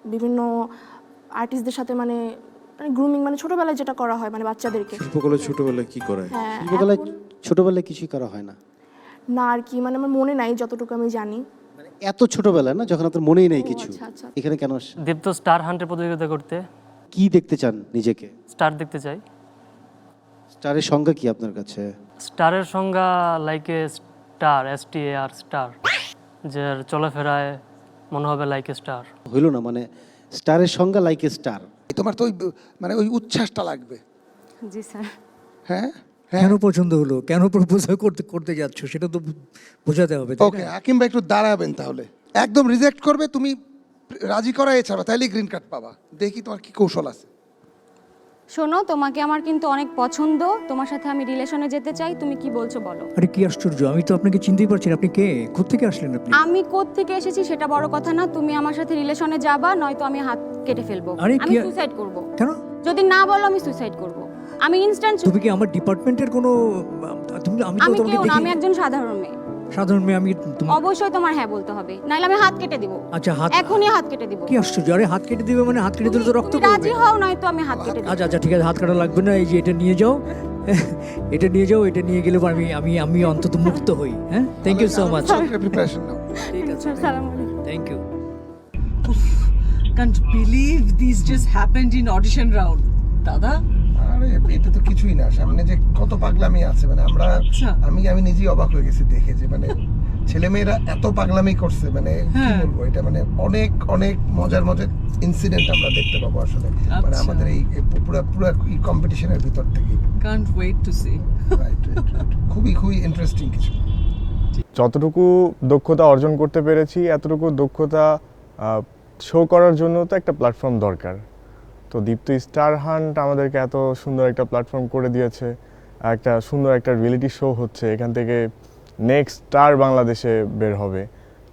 বিভিন্ন আর্টিস্টদের সাথে মানে গ্রুমিং মানে ছোটবেলায় যেটা করা হয় মানে বাচ্চাদেরকে। শিল্পকলা ছোটবেলায় কি করা হয়? হ্যাঁ, শিল্পকলায় ছোটবেলায় কিছুই করা হয় না, না আর কি, মানে আমার মনে নাই যতটুকু আমি জানি। মানে এত ছোটবেলায় না, যখন আপনার মনেই নেই কিছু। আচ্ছা আচ্ছা। এখানে কেন আসছেন? দীপ্ত স্টার হান্টের প্রতিযোগিতা করতে। কি দেখতে চান নিজেকে? স্টার দেখতে চাই। স্টারের সংজ্ঞা কি আপনার কাছে? স্টারের সংজ্ঞা like a star, STAR star, যার চলাফেরায় মনে হবে লাইক এ স্টার। হইল না, মানে স্টারের সংজ্ঞা লাইক এ স্টার। তোমার তো ওই মানে ওই উচ্ছ্বাসটা লাগবে। জি স্যার। হ্যাঁ কেন পছন্দ হলো, কেন প্রপোজাল করতে যাচ্ছ সেটা তো বোঝাতে হবে। ওকে, হাকিম ভাই একটু দাঁড়াবেন তাহলে। একদম রিজেক্ট করবে, তুমি রাজি করা এছাড়া, তাইলে গ্রিন কার্ড পাবা। দেখি তোমার কি কৌশল আছে। শোনো, তোমাকে আমার কিন্তু অনেক পছন্দ, তোমার সাথে আমি রিলেশনে যেতে চাই, তুমি কি বলছো বলো। আরে কি আশ্চর্য, আমি তো আপনাকে চিনতেই পারছি না, আপনি কে, কোত্থেকে আসলেন আপনি? আমি কোত্থেকে এসেছি সেটা বড় কথা না, তুমি আমার সাথে রিলেশনে যাবা, নয়তো আমি হাত কেটে ফেলবো। আরে আমি কি- সুইসাইড করব। কেন? যদি না বলো আমি সুইসাইড করব। আমি ইনস্ট্যান্ট। তুমি কি আমার ডিপার্টমেন্টের কোনো আমি তো আমি তোমাকে কেউ না, আমি দেখি একজন সাধারণ মেয়ে। সাধারণ মেয়ে, আমি অবশ্যই তোমার হ্যাঁ বলতে হবে, নাইলে আমি হাত কেটে দিব। আচ্ছা, হাত এখনই হাত কেটে দিব। কি আশ্চর্য, আরে হাত কেটে দিবে মানে হাত কেটে দিলে তো রক্ত তুমি রাজি পড়বে। হও, নয়তো আমি হাত কেটে দিব। আচ্ছা আচ্ছা ঠিক আছে, হাত কাটা লাগবে না, এই যে এটা নিয়ে যাও, এটা নিয়ে যাও, এটা নিয়ে গেলে আমি আমি আমি অন্তত মুক্ত হই। হ্যাঁ, thank you so much. Preparation নাও। ঠিক আছে, আসসালামু আলাইকুম। Thank you. Can't believe these just happened in audition round. দাদা, আরে এটা তো কিছুই না, সামনে যে কত পাগলামি আছে, মানে আমরা আচ্ছা। আমি নিজেই অবাক হয়ে গেছি দেখে, যে মানে ছেলেমেয়েরা এত পাগলামি করছে, মানে কি হ্যাঁ। বলবো, এটা মানে অনেক অনেক মজার ইনসিডেন্ট আমরা দেখতে পাবো আসলে, মানে আচ্ছা। আমাদের এই পুরো এই কম্পিটিশনের ভিতর থেকে। can't wait to see. Right. খুবই ইন্টারেস্টিং কিছু। যতটুকু দক্ষতা অর্জন করতে পেরেছি, এতটুকু দক্ষতা শো করার জন্য তো একটা প্ল্যাটফর্ম দরকার। তো দীপ্ত স্টার হান্ট আমাদেরকে এত সুন্দর একটা প্ল্যাটফর্ম করে দিয়েছে, একটা সুন্দর একটা রিয়েলিটি শো হচ্ছে, এখান থেকে নেক্সট স্টার বাংলাদেশে বের হবে।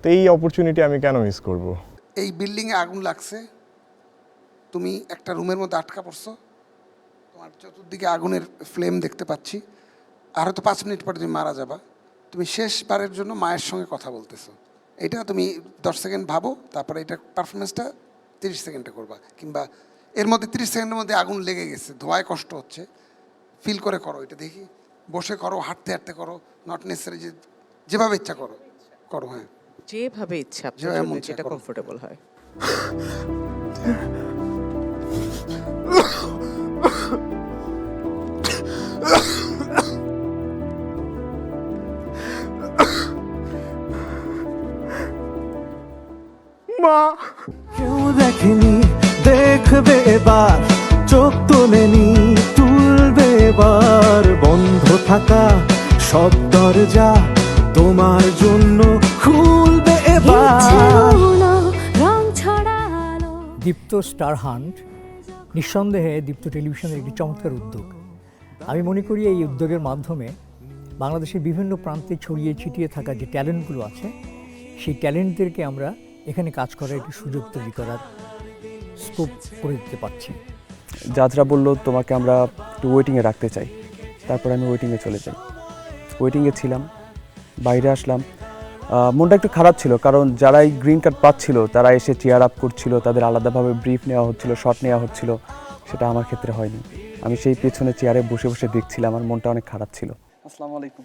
তো এই অপরচুনিটি আমি কেন মিস করব? এই বিল্ডিংয়ে আগুন লাগছে, তুমি একটা রুমের মধ্যে আটকা পড়ছো, তোমার চতুর্দিকে আগুনের ফ্লেম দেখতে পাচ্ছি, আর হয়তো 5 মিনিট পরে তুমি মারা যাবা। তুমি শেষবারের জন্য মায়ের সঙ্গে কথা বলতেছো, এটা তুমি 10 সেকেন্ড ভাবো, তারপরে এটা পারফরমেন্সটা 30 সেকেন্ডে করবা, কিংবা এর মধ্যে 30 সেকেন্ডের মধ্যে আগুন লেগে গেছে, ধোঁয়ায় কষ্ট হচ্ছে, ফিল করে করো এটা, দেখি বসে করো, হাঁটতে হাঁটতে করো, নট নেসেসারি যে যেভাবে ইচ্ছা করো। হ্যাঁ, যেভাবে ইচ্ছা আপনার যেভাবে জন্য মন চায় যেটা করো। কমফোর্টেবল হয়। মা, কেউ দেখেনি, দেখবে এবার, চোখ তোলেনি, তুলবে এবার, বন্ধ থাকা সব দরজা তোমার জন্য খুলবে এবার। দীপ্ত স্টার হান্ট নিঃসন্দেহে দীপ্ত টেলিভিশনের একটি চমৎকার উদ্যোগ। আমি মনে করি এই উদ্যোগের মাধ্যমে বাংলাদেশের বিভিন্ন প্রান্তে ছড়িয়ে ছিটিয়ে থাকা যে ট্যালেন্টগুলো আছে, সেই ট্যালেন্টদেরকে আমরা এখানে কাজ করার একটি সুযোগ তৈরি করার স্কোপ করে দিতে পারছি। জাজরা বলল তোমাকে আমরা একটু ওয়েটিংয়ে রাখতে চাই। তারপর আমি ওয়েটিংয়ে চলে যাই। ওয়েটিংয়ে ছিলাম, বাইরে আসলাম, মনটা একটু খারাপ ছিল, কারণ যারাই গ্রিন কার্ড পাচ্ছিল তারা এসে চেয়ার আপ করছিল, তাদের আলাদাভাবে ব্রিফ নেওয়া হচ্ছিল, শট নেওয়া হচ্ছিল, সেটা আমার ক্ষেত্রে হয়নি। আমি সেই পেছনে চেয়ারে বসে বসে দেখছিলাম, আমার মনটা অনেক খারাপ ছিল। আসসালামু আলাইকুম।